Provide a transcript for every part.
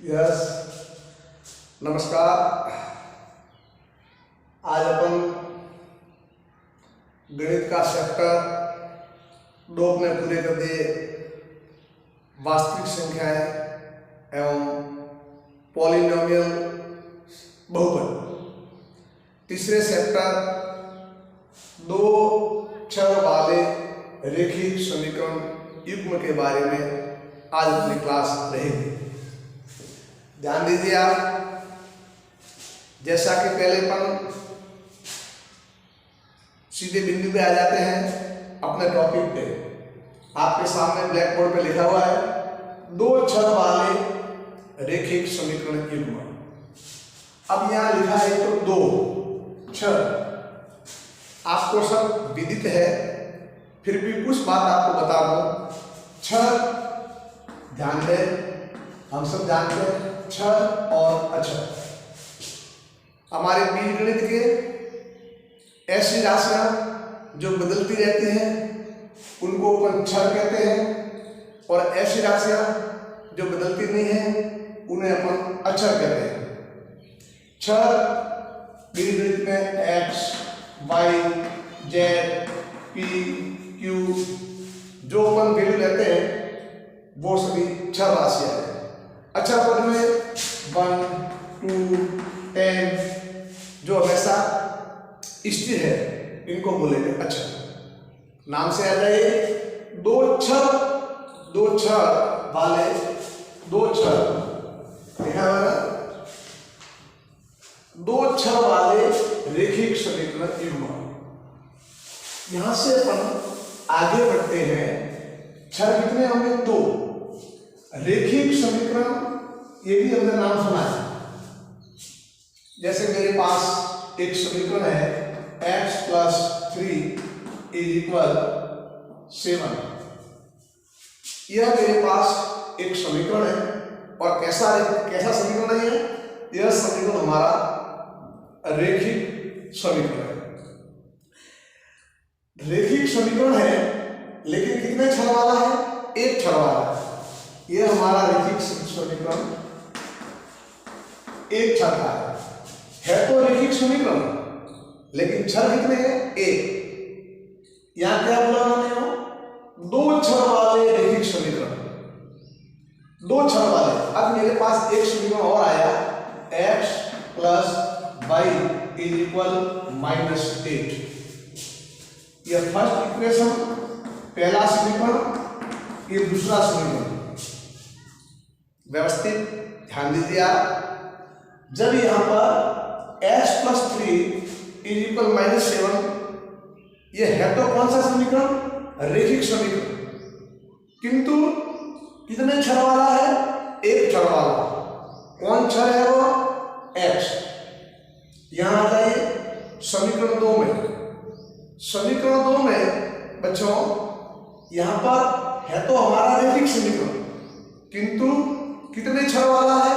Yes नमस्कार। आज अपन गणित का चैप्टर 2 में पूरे कर दिए। वास्तविक संख्याएं एवं पॉलिनोमियल बहुपद। तीसरे चैप्टर 2 चर वाले रेखिक समीकरण युग्म के बारे में आज अपनी क्लास रहेगी। ध्यान दीजिए आप, जैसा कि पहले अपन सीधे बिंदु पे आ जाते हैं अपने टॉपिक पे। आपके सामने ब्लैक बोर्ड पे लिखा हुआ है 2 चर वाले रेखिक समीकरण युग्म। अब यहाँ लिखा है तो 2 चर, आपको सब विदित है, फिर भी कुछ बात आपको बता दूं। चर ध्यान दें, हम सब जानते हैं चर और अचर। हमारे बीजगणित के ऐसी राशियां जो बदलती रहती हैं उनको अपन चर कहते हैं, और ऐसी राशियां जो बदलती नहीं हैं उन्हें अपन अचर कहते हैं। चर बीजगणित में x, y, z, p, q जो अपन वैल्यू लेते हैं वो सभी चर राशियां हैं। अचर पद में 1, 2, 10 जो हमेशा स्थिर है इनको बोलेंगे अचर। नाम से आ जाइए, 2 चर वाले 2 चर, लिखा हुआ है 2 चर वाले रेखिक समीकरण युग्म। यहां से अपन आगे बढ़ते हैं। चर कितने होंगे? 2। रेखिक समीकरण ये भी हमने नाम सुना है। जैसे मेरे पास एक समीकरण है x + 3 = 7। यह मेरे पास एक समीकरण है, और कैसा समीकरण है यह समीकरण हमारा रेखिक समीकरण है। रेखिक समीकरण है, लेकिन कितने चर वाला है? एक चर वाला है। यह हमारा रेखिक समीकरण एक चर का है तो रेखिक समीकरण, लेकिन चर कितने हैं? एक। यहां क्या बोला मैंने? 2 चर वाले रेखिक समीकरण, 2 चर वाले। अब मेरे पास एक समीकरण और आया, x + y = -8। यह फर्स्ट इक्वेशन, पहला समीकरण, ये दूसरा समीकरण। व्यवस्थित ध्यान दीजिए आप, जब यहां पर x + 3 = -7, यह है तो कौन सा समीकरण? रेखिक समीकरण, किंतु कितने चर वाला है? एक चर वाला। कौन चर है वो? x। यहां आ जाइए समीकरण 2 में। समीकरण 2 में बच्चों यहां पर है तो हमारा रेखिक समीकरण, किंतु कितने चर वाला है?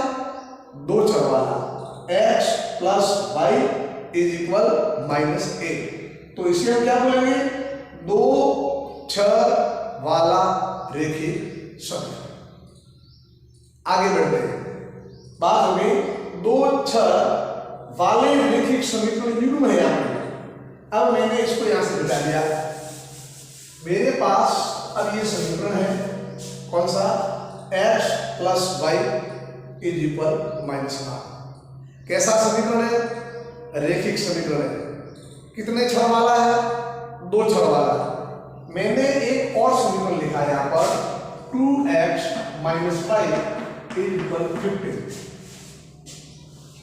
2 चर वाला। x + y = -8। तो इसे हम क्या बोलेंगे? 2 चर वाला रेखिक समीकरण। आगे बढ़ते हैं। बात होगी 2 चर वाले रेखिक समीकरण युग्म है। यहां अब मैंने इसको यहां से बता दिया। मेरे पास अब ये समीकरण है, कौन सा? x + y = -8। कैसा समीकरण है? रेखिक समीकरण है। कितने चर वाला है? 2 चर वाला। मैंने एक और समीकरण लिखा है यहां पर, 2x - y = 15।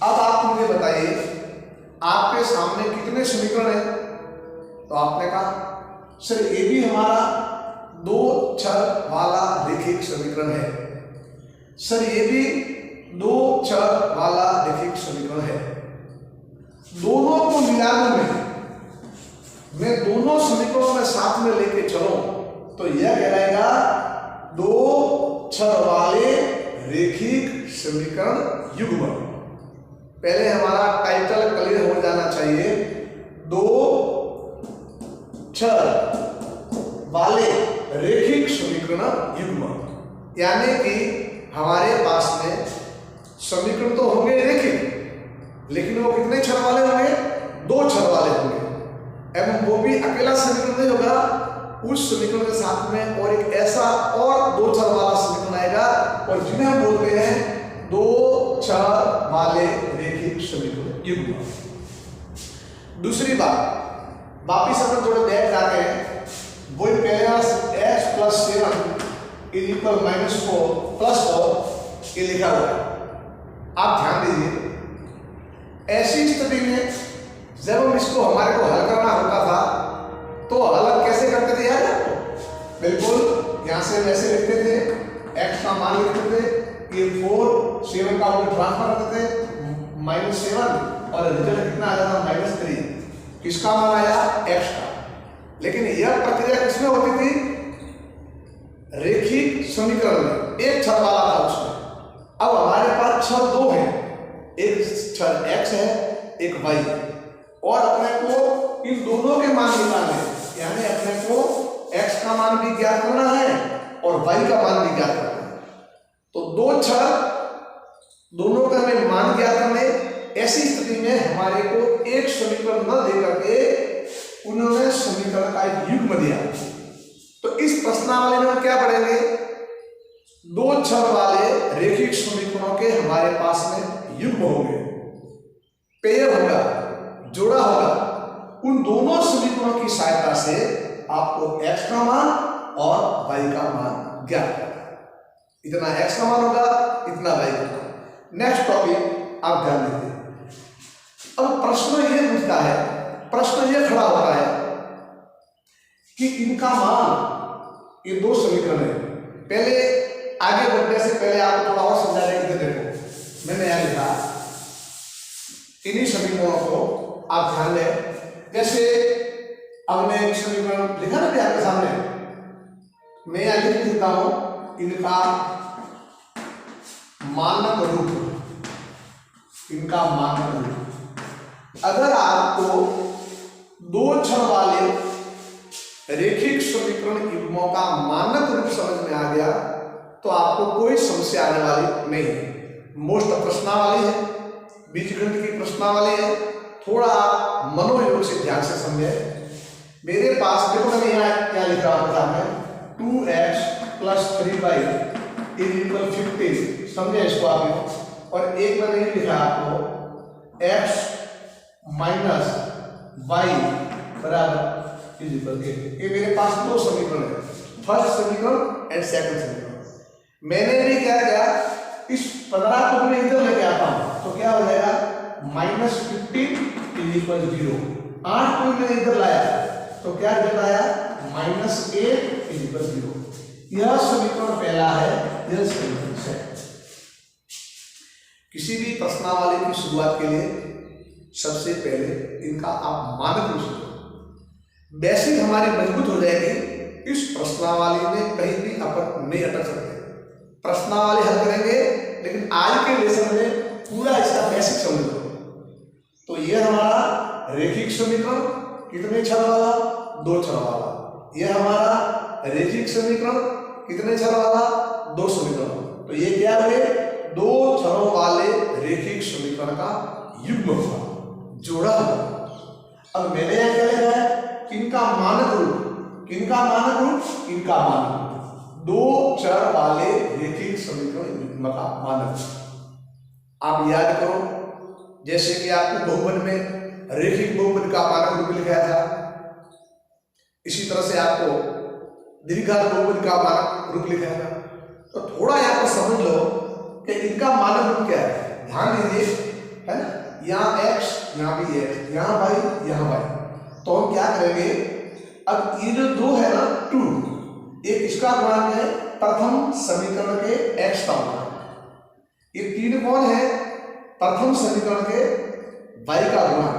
अब आप मुझे बताइए, आपके सामने कितने समीकरण है? तो आपने कहा सर ये भी हमारा 2 चर वाला रेखिक समीकरण है। सर ये भी 2 चर वाला रेखिक समीकरण है। दोनों को मिलाने में, मैं दोनों समीकरणों में साथ में लेके चलूं तो यह कहलाएगा 2 चर वाले रेखिक समीकरण युग्म। पहले हमारा टाइटल क्लियर हो जाना चाहिए, 2 चर वाले रेखिक समीकरण युग्म। यानी कि हमारे पास में समीकरण तो होंगे रेखिक, लेकिन वो कितने छड़ वाले होंगे? 2 छड़ वाले होंगे, एवं वो भी अकेला समीकरण नहीं होगा, उस समीकरण के साथ में और एक ऐसा और 2 छड़ वाला समीकरण आएगा, और जिन्हें हम बोलते हैं 2 छड़ वाले रेखिक समीकरण युग्म। दूसरी बात, वापिस अपन थोड़े बैक जाते हैं, वही पहले x + 7 = -4 + 4 ये लिखा हुआ है। आप ध्यान दीजिए, ऐसी स्थिति में जब हम इसको हमारे को हल करना होता था तो हल कैसे करते थे यार आपको? बिल्कुल यहाँ से वैसे लिखते थे, x का मान लिखते थे, ये 4 7 का उल्टा ट्रांसफर करते थे -7 और रिजल्ट कितना आ जाता -3। किसका मान आया? x का। लेकिन यह प्रक्रिया किसमें होती थी? रेखिक समीकरण में, एक छड़ वाला था उसमें। अब हमारे पास छड़ 2 हैं, एक छड़ x है, एक y है, और अपने को इन दोनों के मान निकालने हैं, यानी अपने को x का मान भी ज्ञात करना है और y का मान भी ज्ञात करना है। तो 2 छड़, दोनों का हमें मान ज्ञात करने, ऐसी स्थिति में हमारे को एक समीकरण न दे करके उन्होंने समीकरण का एक युग्म दिया। तो इस प्रश्नावली में हम क्या पढ़ेंगे? 2 छड़ वाले रेखिक समीकरणों के हमारे पास में युग्म होंगे, पेयर होगा, जोड़ा होगा। उन दोनों समीकरणों की सहायता से आपको x का मान और y का मान ज्ञात करना है। इतना x का मान होगा, इतना y का मान। नेक्स्ट टॉपिक आप ध्यान दीजिए। अब प्रश्न ये पूछता है, प्रश्न ये खड़ा होता है कि इनका मान, ये 2 समीकरण है। पहले आगे बढ़ने से पहले आपको थोड़ा और समझाने के लिए देखो, मैंने यहां लिखा इन्हीं समीकरणों को आप ध्यान दें। जैसे हमने एक समीकरण लिखा ना आपके सामने, मैं यहां लिख देता हूं इनका मानक रूप, इनका मानक रूप। अगर आपको 2 छड़ वाले रेखिक समीकरण युग्मों का मानक रूप समझ में आ गया तो आपको कोई समस्या आने वाली नहीं है। मोस्ट प्रश्नावली है, बीजगणित की प्रश्नावली है, थोड़ा मनोयोग से ध्यान से समझे। मेरे पास देखो, मैंने यहाँ क्या लिखा होता है, 2x + 3y = 15, समझे इसको आपने। और एक मैंने ये लिखा आपको, x - y = 8। ये मेरे पास 2 समीकरण है, फर्स्ट समीकरण एंड सेकंड समीकरण। मैंने भी क्या किया, इस 15 को मैं इधर लेके आता हूं तो क्या हो जाएगा, -15 = 0। 8 को मैंने इधर लाया तो क्या रिजल्ट आया, -8 = 0। यह समीकरण पहला है, यह समीकरण सेकंड। किसी भी प्रश्नावली की शुरुआत के लिए सबसे पहले इनका आप मानक रूप से, बेसिक हमारी मजबूत हो जाएगी। इस प्रश्नावली में कहीं भी अपन नहीं अटक सकते। प्रश्नावली हल करेंगे, लेकिन आज के लेसन में पूरा इसका बेसिक समझ लो। तो यह हमारा रेखिक समीकरण कितने छड़ वाला, 2 छड़ वाला। यह हमारा रेखिक समीकरण कितने छड़ वाला, 2 समीकरण। तो ये क्या है, 2 छड़ों वाले रेखिक समीकरण का युग्म हुआ, जोड़ा हुआ। अब मैंने यहां क्या लिखा है, किनका मानक रूप, किनका मानक रूप, इनका मानक रूप। 2 छड़ वाले रेखिक समीकरण युग्म का मानक। आप याद करो, जैसे कि आपको बहुपद में रेखिक बहुपद का मानक रूप लिखाया था, इसी तरह से आपको दीर्घात बहुपद का मानक रूप लिखाया था। तो थोड़ा यहाँ पर समझ लो कि इनका मानक रूप क्या है। ध्यान दीजिए, है ना, यहाँ x, यहाँ भी x, यहाँ y, यहाँ y। तो हम क्या करेंगे, अब ये जो 2 है ना, 2, एक इसका गुणांक है, प्रथम समीकरण के x का गुणांक। ये 3 कौन है, प्रथम समीकरण के y का गुणांक।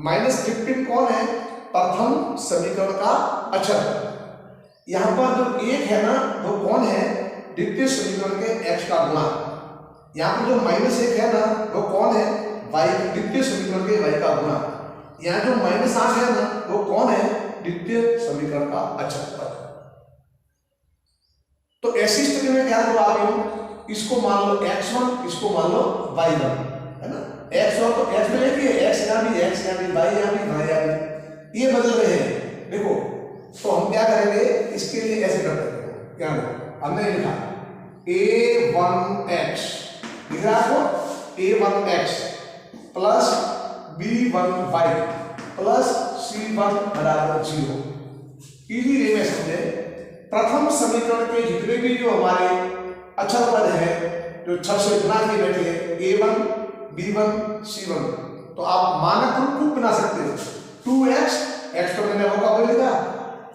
-15 कौन है, प्रथम समीकरण का अचर। यहाँ पर जो 1 है ना, वो कौन है, द्वितीय समीकरण के x का गुणांक। यहाँ पर जो -1 है ना, वो कौन है, y, द्वितीय समीकरण के y का गुणांक। यहाँ जो -8 है ना, वो कौन है, द्वितीय समीकरण का अचर। तो ऐसी स्थिति में क्या करो, आप इसको मान लो x1, इसको मान लो y1, है ना। x1 तो x में लिखिए, x यहाँ भी, y यहाँ भी, y यहाँ भी, ये बदल रहे हैं, देखो। तो हम क्या करेंगे, इसके लिए ऐसे करते हैं, क्या हमने लिखा a1x, लिख रहा है आपको a1x plus b1y plus c1 बराबर 0। इजी वे में समझे, प्रथम समीकरण के जितने भी जो हमारे अचर पद है जो छह से गुना किए बैठे हैं a1 b1 c1, तो आप मानक रूप को बना सकते हो। 2x, x तो मैंने होगा वही लिखा,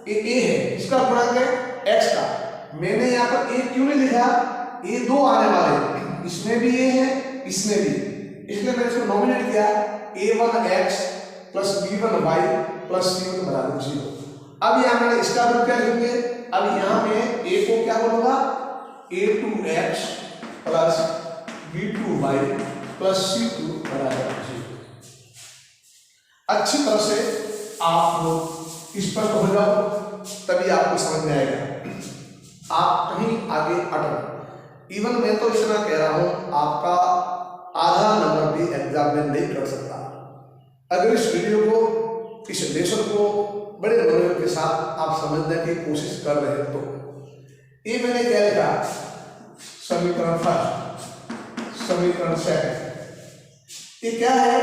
a है, इसका गुणांक है x का। मैंने यहाँ पर a क्यों नहीं लिखा, a दो आने वाले, इसमें भी a है, इसमें भी, इसलिए मैंने इसको नॉमिनेट किया a1x plus b1y plus c1 बराबर 0। अब यहाँ मैंने इसका रूप क्या लिखेंगे, अब यहाँ में a को क्या बोलूंगा a2x plus b2y plus c2 बराबर 0। अच्छी तरह से आप लोग स्पष्ट हो जाओ, तभी आपको समझ में आएगा। आप कहीं आगे अटक, इवन मैं तो इतना कह रहा हूं, आपका आधा नंबर भी एग्जाम में नहीं कर सकता अगर इस वीडियो को, इस लेसन को बड़े मनोयोग के साथ आप समझने की कोशिश कर रहे हैं। तो ये मैंने क्या लिखा, समीकरण फर्स्ट, समीकरण सेकंड, ये क्या है,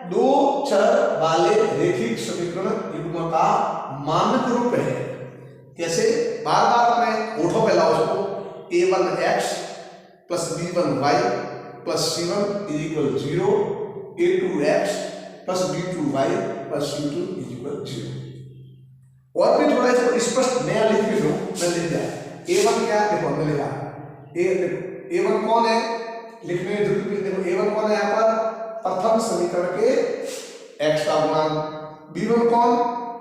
दो चर वाले रैखिक समीकरण युग्म का मानक रूप है। कैसे, बार बार मैं ओठों पे लाओ उसको, a1x plus b1y plus c1 is equal 0, a2x plus b2y plus c2 is equal 0। और भी थोड़ा इसको स्पष्ट नया लिख के दो, मैं लिख दिया a1 क्या, देखो हमने लिखा a1 कौन है, लिखने में जरूरत नहीं, देखो a1 कौन है यहाँ पर, प्रथम समीकरण के x का गुणांक, b1 कौन,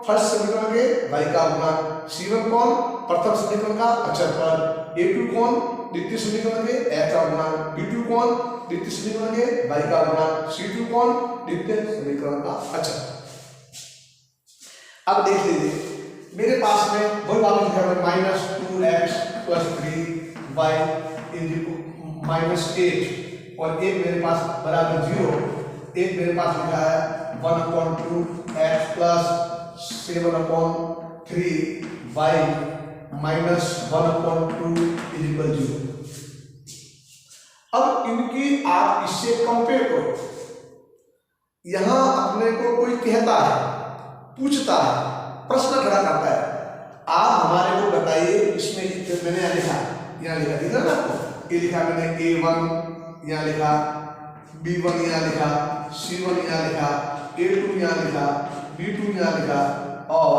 फर्स्ट समीकरण के y का गुणांक, c1 कौन, प्रथम समीकरण का अचर पद, a2 कौन, द्वितीय समीकरण के x का गुणांक, b2 कौन, द्वितीय समीकरण के y का गुणांक, c2 कौन, द्वितीय समीकरण का अचर। अब देख लीजिए, मेरे पास में वही वाला लिखा है minus 2x plus 3y minus 8, और एक मेरे पास बराबर 0, एक मेरे पास लिखा है 1/2x plus 7/3y minus 1/2 is equal 0। अब इनकी आप इससे कंपेयर करो, यहां अपने को कोई कहता है, पूछता है, प्रश्न खड़ा करता है, आप हमारे को बताइए इसमें मैंने यहाँ लिखा दिख रहा ना आपको, ये लिखा मैंने a1 यहाँ लिखा, b1 यहाँ लिखा, c1 यहाँ लिखा, a2 यहाँ लिखा, b2 यहाँ लिखा, और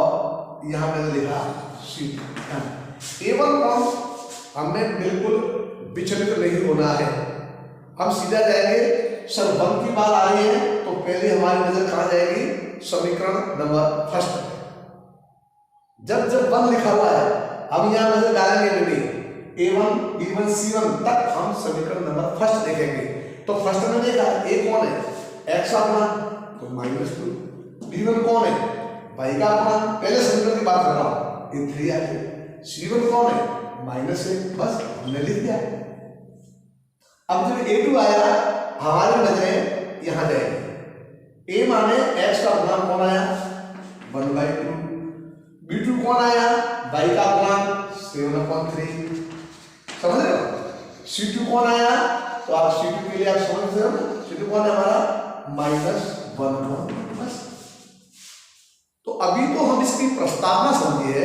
यहाँ मैंने लिखा c2। a1 कौन, हमें बिल्कुल विचलित नहीं होना है, हम सीधा जाएंगे। सर 1 की बात आ रही है तो पहले हमारी नजर कहाँ जाएगी, समीकरण नंबर फर्स्ट। जब 1 लिखा हुआ है हम यहाँ नजर डालेंगे नहीं, a1 b1 c1 तक हम समीकरण नंबर फर्स्ट देखेंगे। तो फर्स्ट में देखा a कौन है, x का गुणांक तो -2, b1 कौन है, y का गुणांक, पहले समीकरण की बात कर रहा हूँ, ये 3 आ गया, c1 कौन है -1, बस हमने लिख दिया। अब जब a2 आया हमारी नजरें यहां जाएगी, a माने x का गुणांक कौन आया 1/2, b2 कौन आया y का गुणांक 7/3, समझ रहे हो, c2 कौन आया, तो आप c2 के लिए आप समझ रहे हो ना, c2 कौन है हमारा -1/2, बस। तो अभी तो हम इसकी प्रस्तावना समझिए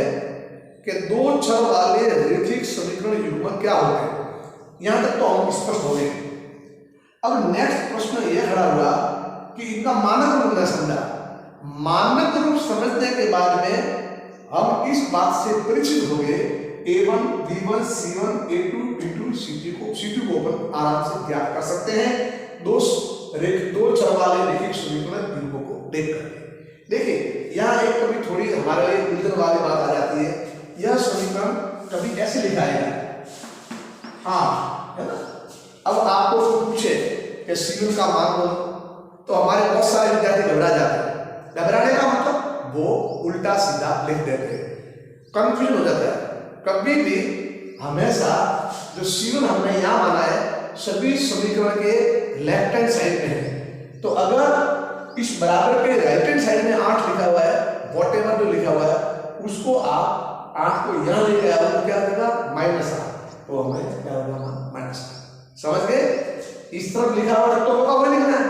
कि दो चर वाले रैखिक समीकरण युग्म क्या होते हैं, यहां तक तो हम स्पष्ट हो गए। अब नेक्स्ट प्रश्न यह खड़ा हुआ कि इनका मानक रूप न समझा। मानक रूप समझने के बाद में हम इस बात से परिचित हो गए, a1 b1 c1 a2 b2 c2 को अपन आराम से ज्ञात कर सकते हैं दो चर वाले रैखिक समीकरण युग्मों को देख करके। देखिए यहाँ एक कभी थोड़ी हमारे लिए उलझन वाली बात आ जाती है, यह समीकरण कभी ऐसे लिखा है, हाँ है ना। अब आपको पूछे कि c1 का मान बोलो, तो हमारे बहुत सारे विद्यार्थी घबरा जाते हैं। घबराने का मतलब वो उल्टा सीधा लिख देते हैं, कंफ्यूजन हो जाता है। कभी भी हमेशा जो C1 हमने यहाँ माना है सभी समीकरण के लेफ्ट हैंड साइड में है। तो अगर इस बराबर के राइट हैंड साइड में 8 लिखा हुआ है, वॉटेवर जो लिखा हुआ है उसको आप 8 को यहाँ ले गया तो क्या होगा -8, तो हमें क्या होगा -8। समझ गए? इस तरफ लिखा हुआ तो होगा वो लिखना है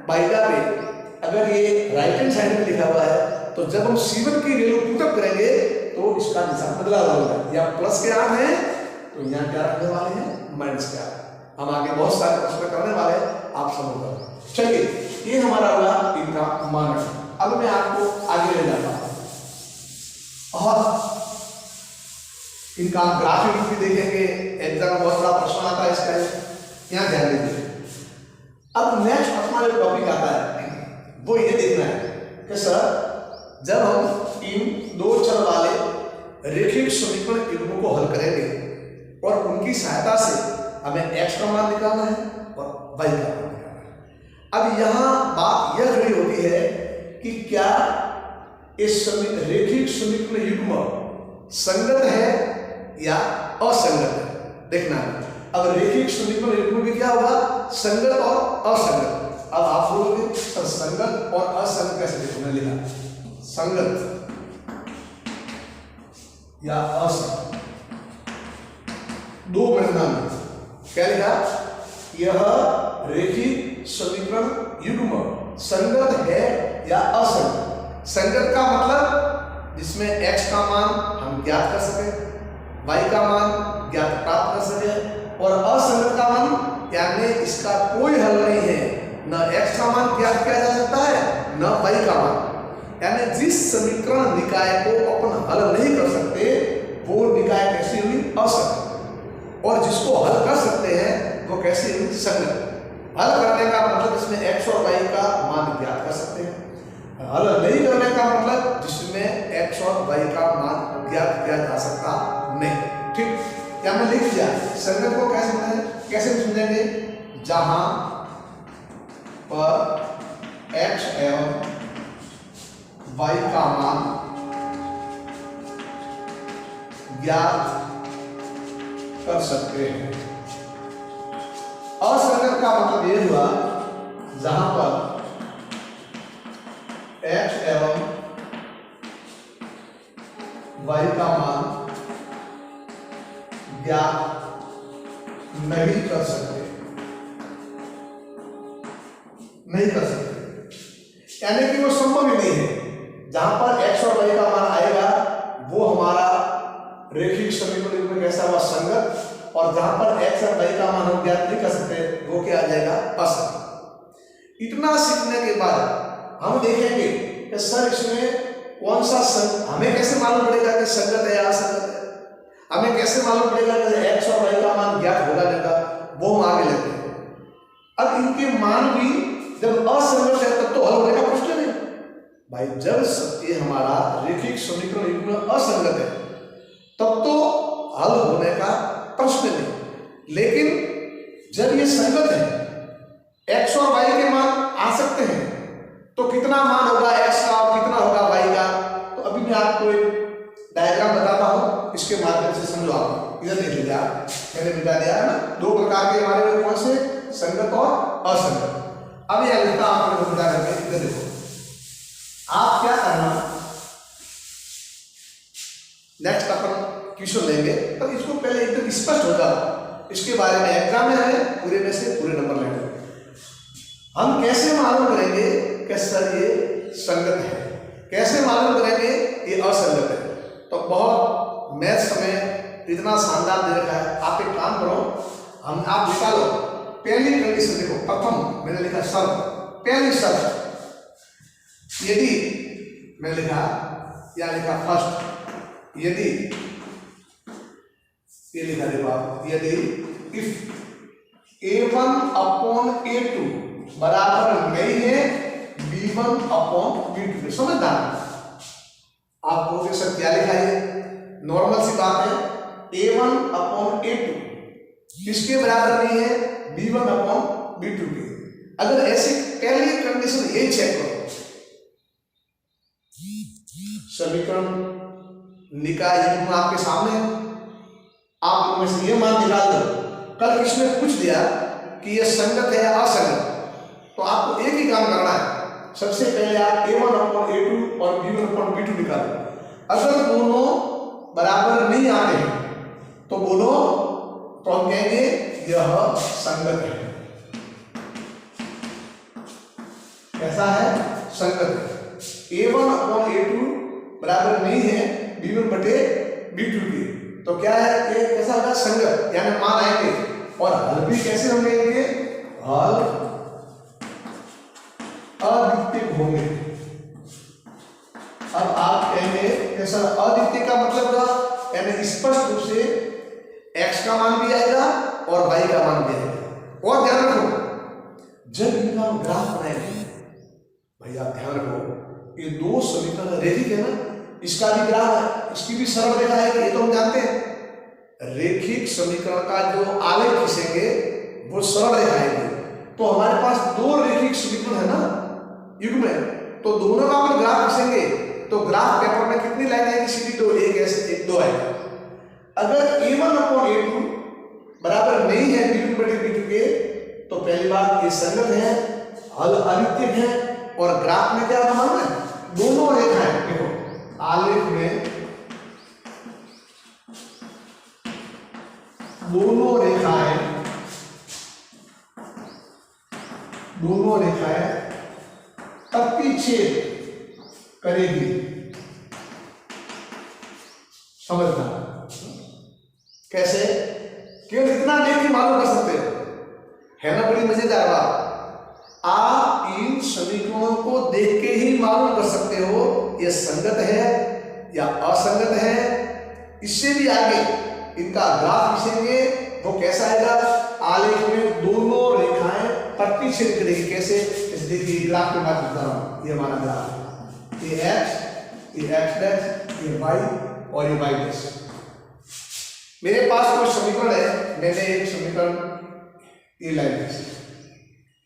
बाईका पे। अगर ये राइट हैंड साइड में लिखा हुआ है तो जब हम C1 की वैल्यू पुटअप करेंगे तो इसका निशान बदला होगा, या प्लस के 8 है तो यहाँ क्या रखने वाले हैं माइनस के 8। हम आगे बहुत सारे प्रश्न करने वाले हैं, आप समझ लो। चलिए ये हमारा होगा इनका मानक। अब मैं आपको आगे ले जाता हूं और इनका ग्राफिक भी देखेंगे। एग्जाम में बहुत बड़ा प्रश्न आता है इसका, यहाँ ध्यान दीजिए। अब नेक्स्ट अपना जो टॉपिक आता है वो ये देखना है कि सर जब हम इन दो चर वाले रेखिक समीकरण युग्मों को हल करेंगे और उनकी सहायता से हमें x का मान निकालना है और y का मान निकालना है। अब यहाँ बात यह खड़ी होती है कि क्या इस रेखिक समीकरण युग्म संगत है या असंगत है, देखना है। अब रेखिक समीकरण युग्म भी क्या होगा, संगत और असंगत। अब आप बोलोगे सर संगत और असंगत कैसे? देखो मैंने लिखा संगत या असंगत, दो परिणाम क्या लिखा, यह रेखिक समीकरण युग्म संगत है या असंगत। संगत का मतलब जिसमें x का मान हम ज्ञात कर सके, y का मान ज्ञात प्राप्त कर सके, और असंगत का मान यानी इसका कोई हल नहीं है, न x का मान ज्ञात किया जा सकता है न y का मान। यानी जिस समीकरण निकाय को अपन हल नहीं कर सकते वो निकाय कैसी हुई, असंगत, और जिसको हल कर सकते हैं वो कैसी हुई, संगत। हल करने का मतलब इसमें x और y का मान ज्ञात कर सकते हैं, हल नहीं करने का मतलब जिसमें x और y का मान ज्ञात किया जा सकता नहीं। ठीक, क्या मैं लिख दिया। संगत को कैसे समझेंगे, जहां पर x एवं y का मान ज्ञात कर सकते हैं। असंगत का मतलब यह हुआ जहां पर x एवं y का मान ज्ञात नहीं कर सकते, यानी कि वो संभव ही नहीं है। जहां पर x और y का मान आएगा वो हमारा रेखिक समीकरण में कैसा हुआ, संगत, और जहां पर x और y का मान हम ज्ञात नहीं कर सकते वो क्या आ जाएगा, असंगत। इतना सीखने के बाद हम देखेंगे कि सर इसमें कौन सा हमें कैसे मालूम पड़ेगा कि संगत है या असंगत है, हमें कैसे मालूम पड़ेगा कि x और y का मान ज्ञात होगा नहीं, वो हम आगे लेते हैं। अब इनके मान भी जब असंगत है तब तो हल होने का प्रश्न नहीं भाई। जब ये हमारा रेखिक समीकरण युग्म असंगत है तब तो हल होने का प्रश्न नहीं, लेकिन जब ये संगत है x और y के मान आ सकते हैं तो कितना मान होगा x का और कितना होगा y का। तो अभी मैं आपको एक डायग्राम बताता हूं, इसके माध्यम से समझो। आप इधर देख लीजिए, आप मैंने बता दिया है ना, दो प्रकार के हमारे में कौन से, संगत और असंगत। अब यह लिखता आपको बता करके इधर देखो, आप क्या करना, नेक्स्ट अपन क्वेश्चन लेंगे पर इसको पहले एकदम स्पष्ट हो जाओ, इसके बारे में एग्जाम में हमें पूरे में से पूरे नंबर लेंगे। हम कैसे मालूम करेंगे कि सर ये संगत है, कैसे मालूम करेंगे ये असंगत है। तो बहुत मैथ्स में इतना शानदार दे रखा है, आप एक काम करो, आप निकालो पहली कंडीशन। देखो प्रथम मैंने लिखा शर्त, पहली शर्त यदि मैंने लिखा या लिखा फर्स्ट, यदि ये लिखा देखो आप, यदि इफ a1 अपॉन a2 बराबर नहीं है b1 अपॉन b2। समझदार आपको सर क्या लिखा है, नॉर्मल सी बात है, a1 अपॉन a2 किसके बराबर नहीं है, b1 अपॉन b2 के। अगर ऐसी पहली कंडीशन यही चेक करो, समीकरण निकाय युग्म आपके सामने, आप में से ये मान निकाल दो। कल किसने पूछ दिया कि ये संगत है या असंगत, तो आपको एक ही काम करना है, सबसे पहले आप A1/A2 और B1/B2 निकालो। अगर दोनों बराबर नहीं आते हैं तो बोलो, तो हम कहेंगे यह संगत है। कैसा है? संगत है। A1/A2 बराबर नहीं है B1/B2 की, तो क्या है? ये कैसा होगा? संगत, यानी मान आएंगे। और हल भी कैसे होंगे इनके? हल अद्वितीय होंगे। अब आप कहेंगे कैसा? अद्वितीय का मतलब होगा यानी स्पष्ट रूप से x का मान भी आएगा और y का मान भी आएगा। और ध्यान रखो, जब इनका ग्राफ बनाएंगे, भाई आप ध्यान रखो, ये दो समीकरण रेखिक है ना, इसका भी ग्राफ है, इसकी भी सरल रेखा है, ये तो हम जानते हैं। रेखिक समीकरण का जो आलेख खींचेंगे वो सरल रेखा है। तो हमारे पास दो रेखिक समीकरण है ना युग्म में, तो दोनों का अगर ग्राफ खींचेंगे तो ग्राफ पेपर में कितनी लाइन आएगी? सीधी दो, एक ऐसे एक दो आएगा। अगर A1/A2 बराबर नहीं है B1/B2 के, तो पहली बात ये संगत है, हल अद्वितीय है। और ग्राफ में क्या मालूम है? दोनों रेखाएं, देखो आलेख में दोनों रेखाएं प्रतिच्छेद करेगी। समझना कैसे? केवल इतना देख के मालूम कर सकते हो, है ना? बड़ी मजेदार बात। आप इन समीकरणों को देख के ही मालूम कर सकते हो ये संगत है या असंगत है। इससे भी आगे इनका ग्राफ खींचेंगे, वो कैसा आएगा? आलेख में दोनों रेखाएं प्रतिच्छेद करेगी। कैसे? देखिए ग्राफ के बाद बता रहा हूं, ये हमारा ग्राफ है, ये x, ये x', ये y और ये y'। मेरे पास कोई समीकरण है, मैंने एक समीकरण ये लाइन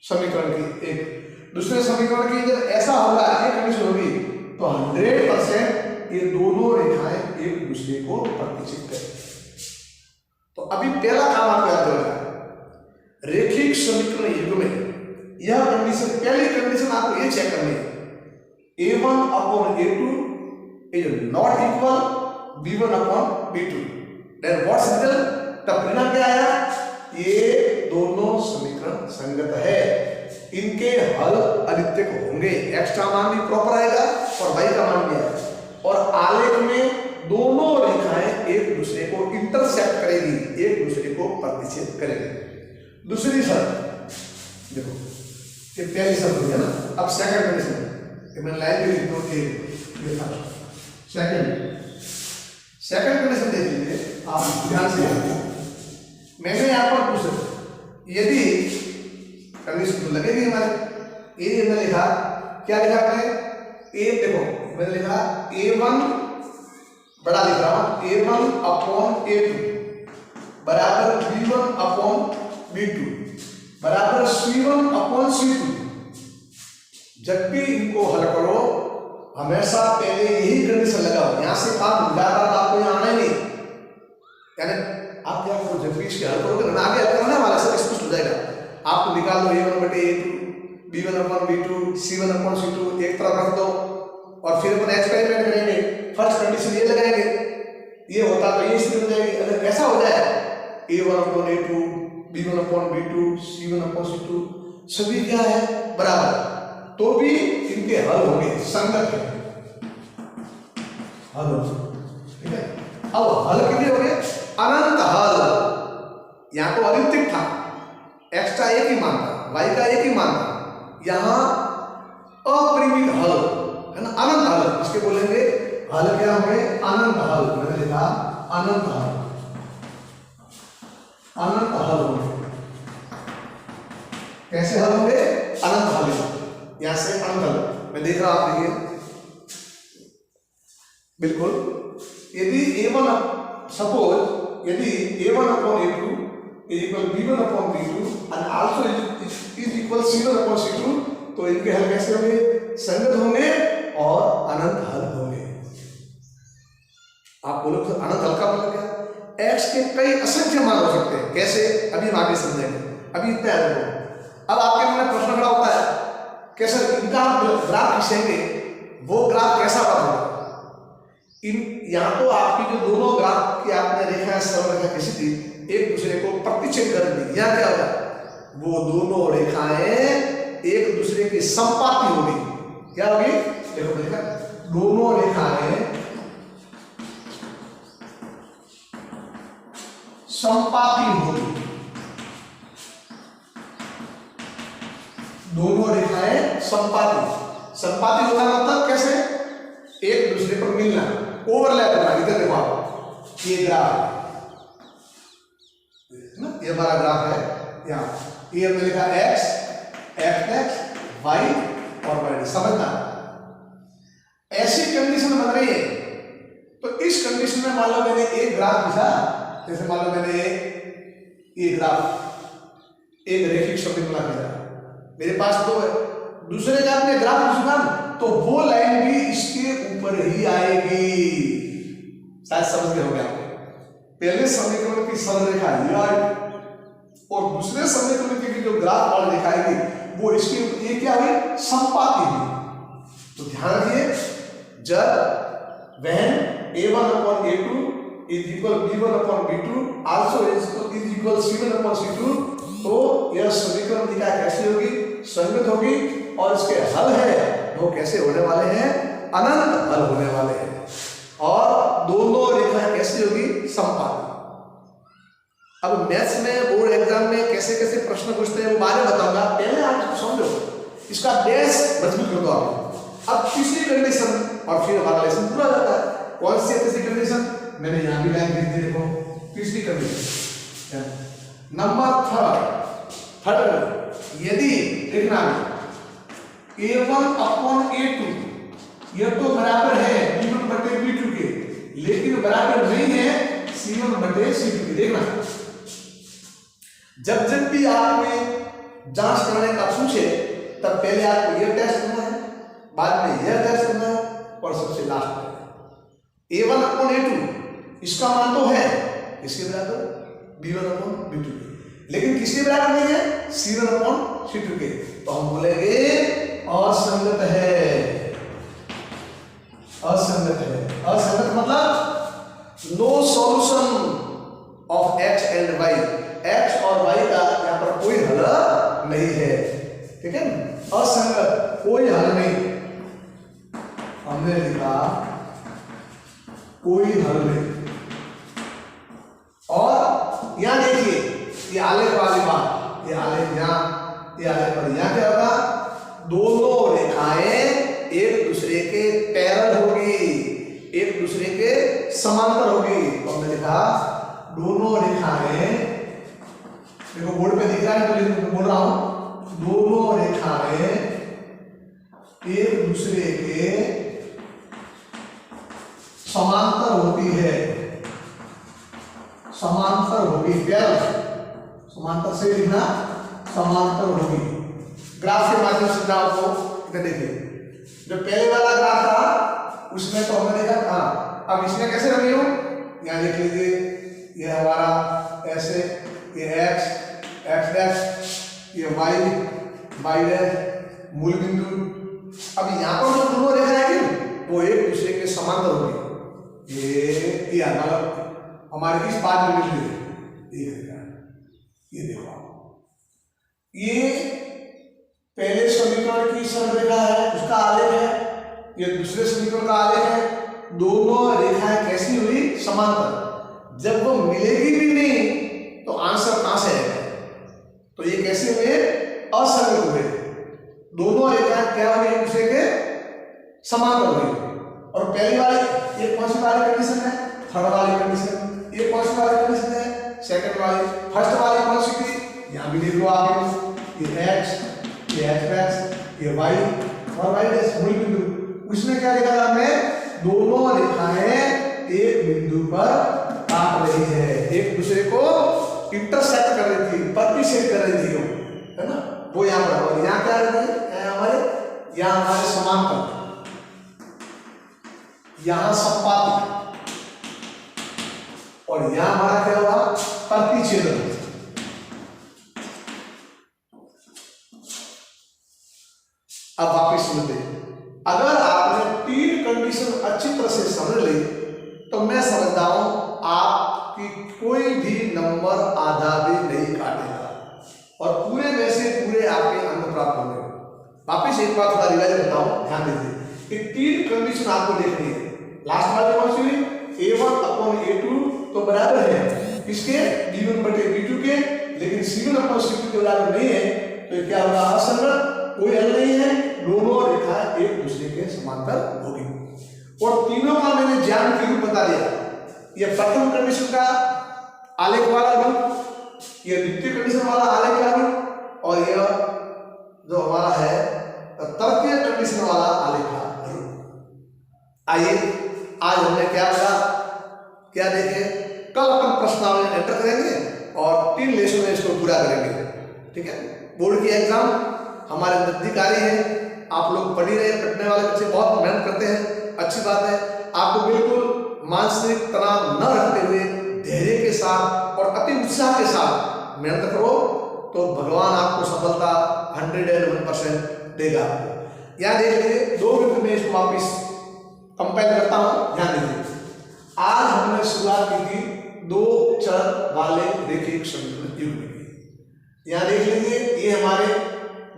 समीकरण की एक दूसरे समीकरण की जब ऐसा होगा, ये कंडीशन होगी, तो 100% ये दोनों रेखाएं एक दूसरे को प्रतिच्छेद करेंगी। तो अभी पहला काम आपको याद होगा, रेखिक समीकरण युग्म में यह कंडीशन, पहली कंडीशन आपको ये चेक करनी है, A1/A2 is not equal B1/B2। Then what's result? तब परिणाम क्या आया? ये दोनों समीकरण संगत है, इनके हल अद्वितीय होंगे। x का मान भी प्रॉपर आएगा और y का मान भी आएगा। और आलेख में दोनों रेखाएं एक दूसरे को इंटरसेक्ट करेगी, एक दूसरे को प्रतिच्छेद करेगी। दूसरी शर्त देखो, ये पहली शर्त हो गया ना। अब सेकंड कंडीशन, मैंने लाइन भी लिख दो, सेकंड कंडीशन देख लीजिए आप ध्यान से। मैंने यहाँ पर पूछा, यदि कंडीशन तो लगेगी हमारे, ये मैंने लिखा, क्या लिखा मैंने? ए, देखो मैंने लिखा A1 बड़ा लिख रहा हूं, A1/A2 बराबर B1/B2 बराबर C1/C2। जब भी इनको हल करो हमेशा पहले यही कंडीशन लगाओ, यहां से काम ज्यादा आपको यहाँ आना ही नहीं। यानी आप क्या करो, जब भी इसके हल करोगे ना, आगे हल करना वाला सब स्पष्ट हो जाएगा। आपको निकाल दो A1/A2 B1/B2 C1/C2 एक तरफ रख दो, और फिर अपन एक्सपेरिमेंट करेंगे। फर्स्ट कंडीशन ये लगाएंगे, ये होता तो ये स्थिति हो जाएगी। अगर ऐसा हो जाए A1/A2 B1/B2 C1/C2 सभी क्या है? बराबर, तो भी इनके हल होंगे, संगत है, हल हो, ठीक है। अब हल कितने हो गए? अनंत हल। यहां तो अद्वितीय था, x का एक ही मान था, y का एक ही मान था, यहां अपरिमित हल है ना, अनंत हल। इसके बोलेंगे हल क्या होंगे? अनंत हल। मैंने लिखा अनंत हल, अनंत हल होंगे। कैसे हल होंगे? अनंत हल, यहां से अनंत हल मैं देख रहा हूं, आप देखिए बिल्कुल। यदि A1 सपोज यदि A1/A2 is equal B1/B2 and also is equal C1/C2, तो इनके हल कैसे होंगे? संगत होंगे और अनंत हल होंगे। आप बोलो तो अनंत हल का मतलब क्या? x x के कई असंख्य मान हो सकते हैं। कैसे, अभी हम आगे समझेंगे, अभी इतना है। अब आपके मन में प्रश्न खड़ा होता है कैसे इनका ग्राफ खींचेंगे, वो ग्राफ कैसा बनेगा। यहाँ तो आपकी जो दोनों ग्राफ की आपने रेखा सरल रेखा खींची थी, एक दूसरे को प्रतिच्छेद कर दी। यहाँ क्या होगा, वो दोनों रेखाएं एक दूसरे की समपाती होगी। क्या होगी, देखो देखा, दोनों रेखाएं समपाती होगी। दोनों रेखाएं संपाति होना मतलब कैसे, एक दूसरे पर मिलना, ओवरलैप होना। इधर देखो आप, ये ग्राफ है ना, ये हमारा ग्राफ है। यहाँ ये हमने लिखा x, y और y। समझना, ऐसी कंडीशन बन रही है। तो इस कंडीशन में मान लो मैंने एक ग्राफ खींचा, जैसे मान लो मैंने ये ग्राफ एक रेखिक समीकरण खींचा, मेरे पास दो है, दूसरे का आपने ग्राफ खींचूंगा तो वो लाइन भी इसके ऊपर ही आएगी। शायद समझ गए होंगे आपको। पहले समीकरण की सरल रेखा ये आएगी और दूसरे समीकरण की जो ग्राफ वाली रेखा आएगी वो इसके ऊपर, ये क्या हुई, समपाती हुई। तो ध्यान रखिए, जब when a1/a2 is equal b1/b2 also is equal c1/c2, तो यह समीकरण रेखा कैसी होगी, संगत होगी। और इसके हल है वो कैसे होने वाले हैं, अनंत हल होने वाले हैं। और दोनों रेखाएं कैसी होगी, समपाती। अब मैथ्स में बोर्ड एग्जाम में कैसे कैसे प्रश्न पूछते हैं वो बारे में बताऊंगा, पहले आप समझो, इसका बेस मजबूत कर दो आप। अब तीसरी कंडीशन और फिर हमारा लेसन पूरा हो जाता है। कौन सी है तीसरी कंडीशन, मैंने यहाँ भी लाइन लिख दी, देखो तीसरी कंडीशन नंबर थर्ड, यदि देखना a1/a2 यह तो बराबर है b1/b2 के, लेकिन बराबर नहीं है c1/c2 के। देखना, जब भी आपने जांच करने का पूछे तब पहले आपको यह टेस्ट करना है, बाद में यह टेस्ट करना है और सबसे लास्ट में a1/a2 इसका मान तो है इसके बराबर b1/b2 के, लेकिन किसके बराबर नहीं है, c1/c2 के। तो हम बोलेंगे असंगत है। असंगत मतलब no solution of x and y, x और y का यहाँ पर कोई हल नहीं है। ठीक है, असंगत, कोई हल नहीं। हमने लिखा कोई हल नहीं। और यहां देखिए, ये आलेख वाली बात, ये आलेख यहाँ, ये आलेख पर यहाँ क्या होगा, दोनों रेखाएं एक दूसरे के पैरेलल होगी, एक दूसरे के समांतर होगी। तो हमने लिखा दोनों रेखाएं, देखो बोर्ड पे दिख रहा है तो बोल रहा हूं, दोनों रेखाएं एक दूसरे के समांतर होती है, समांतर होगी। पैरेलल, समांतर से लिखना, समांतर होगी। ग्राफ के माध्यम से ग्राफ को इधर देखिए, जो पहले वाला ग्राफ था उसमें तो हमने देखा था, अब इसमें कैसे बनी हो, यहाँ देख लीजिए, ये हमारा ऐसे, ये x डैश, ये y डैश, मूल बिंदु। अब यहाँ पर जो दोनों रेखाएं आएंगी वो एक दूसरे के समांतर होगी। ये मतलब हमारे इस बात में बिंदु है, ये देखो आप, ये पहले समीकरण की सरल रेखा है, उसका आलेख है, ये दूसरे समीकरण का आलेख है। दोनों रेखाएं कैसी हुई, समांतर। जब वो मिलेगी भी नहीं तो आंसर कहां से आएगा, तो ये कैसे हुए, असंगत हुए। दोनों रेखाएं क्या हुई, एक दूसरे के समांतर हुई। और पहली वाली, ये कौन सी वाली कंडीशन है, थर्ड वाली कंडीशन। ये कौन सी वाली कंडीशन है, सेकंड वाली। फर्स्ट वाली कौन सी थी, यहां भी देख लो आप, ये x, ये x', ये y और y डैश मूल बिंदु। उसमें क्या लिखा था हमने, दोनों रेखाएं एक बिंदु पर काट रही है, एक दूसरे को इंटरसेक्ट कर रही थी, प्रतिच्छेद कर रही थी, है ना, वो यहाँ पर। और यहाँ क्या है हमारे, यहाँ हमारे समांतर, यहाँ समपाती और यहां हमारा क्या हुआ, प्रतिच्छेदन। अब वापिस सुनते, अगर आपने 3 कंडीशन अच्छी तरह से समझ ली तो मैं समझता हूं आपकी कोई भी नंबर आधा भी नहीं काटेगा और पूरे में से पूरे आपके अंक प्राप्त होंगे। वापिस एक बार थोड़ा रिवाइज बताऊं, ध्यान दीजिए। ये 3 कंडीशन आपको देखनी है। लास्ट वाले कौन सी, A1 अपॉन A2 तो बराबर है किसके, B1 बटे B2 के, लेकिन C1 अपॉन C2 के बराबर नहीं है, तो ये क्या होगा, असंगत, कोई हल नहीं है, दोनों रेखा एक दूसरे के समांतर होगी। और तीनों का मैंने ज्यामितीय रूप बता दिया। ये प्रथम कंडीशन का आलेख वाला रूप, ये द्वितीय कंडीशन वाला आलेख का रूप, और यह जो हमारा है तृतीय कंडीशन वाला आलेख का रूप। आइए आज हमने क्या पढ़ा, क्या देखे, कल अपन प्रश्नावली एंटर करेंगे और 3 लेसन में इसको पूरा करेंगे। ठीक है, बोर्ड की एग्जाम हमारे नजदीक आ रही है, आप लोग पढ़ ही रहे हैं, पढ़ने वाले बच्चे बहुत मेहनत करते हैं, अच्छी बात है। आपको बिल्कुल मानसिक तनाव न रखते हुए धैर्य के साथ और अति उत्साह के साथ मेहनत करो तो भगवान आपको सफलता 101% देगा। यहाँ देख लीजिए, 2 मिनट में इसको वापिस कंपेयर करता हूँ, ध्यान दीजिए। आज हमने शुरुआत की थी 2 चर वाले रेखिक समीकरण युग्म की। यहाँ देख लीजिए, ये हमारे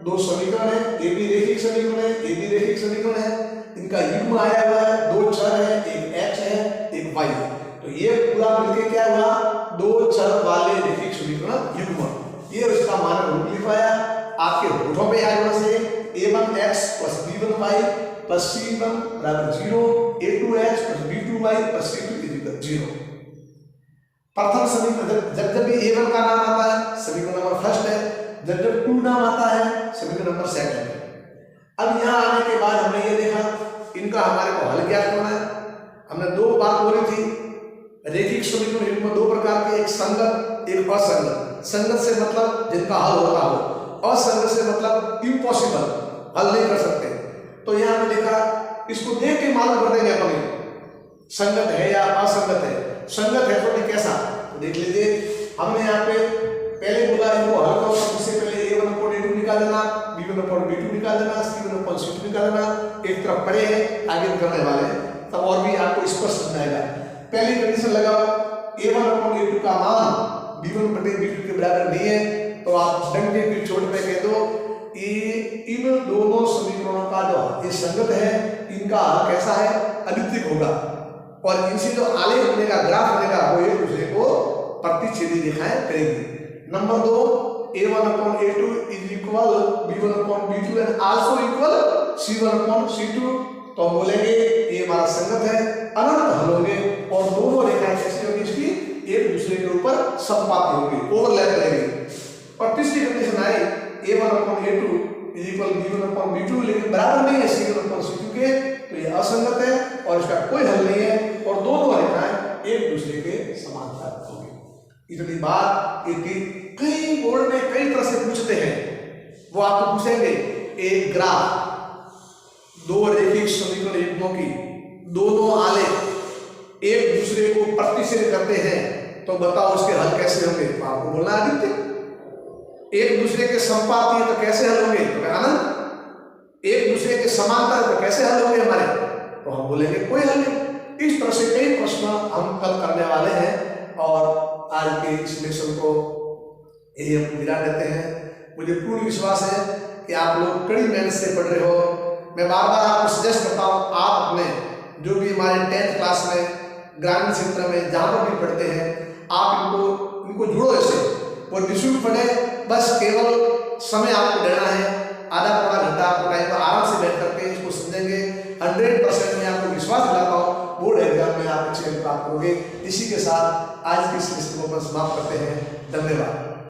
2 समीकरण है, ये भी रेखिक समीकरण है, ये भी रेखिक समीकरण है, इनका युग्म आया हुआ है, 2 चर है, एक x है, एक y है, तो ये पूरा मिलके क्या हुआ, 2 चर वाले रेखिक समीकरण युग्म। ये उसका मानक रूप लिखवाया आपके होठों पे आया हुआ से a1x + b1y + c1 = 0, a2x + b2y + c2 = 0। प्रथम समीकरण जब भी a1 का नाम आता है समीकरण नंबर फर्स्ट है, जब 2 नाम आता है समीकरण नंबर सेकंड है। अब यहाँ आने के बाद हमने ये देखा इनका हमारे को हल ज्ञात करना है। हमने 2 बात बोली थी, रेखिक समीकरण युग्म 2 प्रकार के, एक संगत एक असंगत। संगत से मतलब जिनका हल होता हो, असंगत से मतलब इम्पॉसिबल, हल नहीं कर सकते। तो यहाँ हमने देखा, इसको देख के मालूम कर देंगे अपन संगत है या असंगत है। संगत है तो कैसा, तो देख लीजिए, हमने यहाँ पे पहले बोला इनको हल करो, सबसे पहले a1 अपॉन a2 निकाल देना, b1 अपॉन b2 निकाल देना, c1 अपॉन c2 निकाल देना। एक तरफ पड़े हैं, आगे करने वाले हैं, तब और भी आपको स्पष्ट समझ आएगा। पहली कंडीशन लगाओ, a1 अपॉन a2 का मान b1 बटे b2 के बराबर नहीं है, तो आप डंडे की चोट पे कह दो इन दोनों समीकरणों का जो ये संगत है, इनका हल कैसा है, अद्वितीय होगा, और इनसे जो आलेख बनेगा, ग्राफ बनेगा, वो एक दूसरे को प्रतिच्छेदी रेखाएं करेंगी। Number 2, a1 upon a2 is equal b1 upon b2 and also equal c1 upon c2, तो हम बोलेंगे ये हमारा संगत है, अनंत हल होंगे और दोनों रेखाएं कैसी होंगी, इसकी एक दूसरे के ऊपर संपाती होंगी, ओवरलैप करेंगी। और तीसरी condition I a1 upon a2 is equal b1 upon b2, लेकिन बराबर नहीं है c1 अपॉन c2 के, तो ये असंगत है और इसका कोई हल नहीं है और दोनों रेखाएं एक दूसरे के समांतर होंगी। इतनी बात कई बोर्ड में कई तरह से पूछते हैं, वो आपको पूछेंगे एक ग्राफ 2 रेखिक समीकरण युग्मों की, दोनों आलेख एक दूसरे को प्रतिच्छेद करते हैं, तो बताओ उसके हल कैसे होंगे, तो आपको बोलना अद्वितीय। एक दूसरे के संपाती है तो कैसे हल होंगे, तो अनंत। एक दूसरे के समांतर तो कैसे हल होंगे हमारे, तो हम बोलेंगे कोई हल नहीं। इस तरह से कई प्रश्न हम कल करने वाले हैं और आज के इस लेसन को यही हम विदा देते हैं। मुझे पूर्ण विश्वास है कि आप लोग कड़ी मेहनत से पढ़ रहे हो। मैं बार बार आपको सजेस्ट करता हूँ, आप अपने जो भी हमारे 10th क्लास में ग्रामीण क्षेत्र में जहाँ पर भी पढ़ते हैं, आप इनको जुड़ो ऐसे और निःशुल्क पढ़े। बस केवल समय आपको देना है, आधा पौना घंटा आपको टाइम पर आराम से बैठ करके इसको समझेंगे। 100% मैं आपको विश्वास दिलाता हूँ बोर्ड एग्जाम में आप अच्छे अंक प्राप्त करोगे। इसी के साथ आज की इस लेसन को समाप्त करते हैं। धन्यवाद।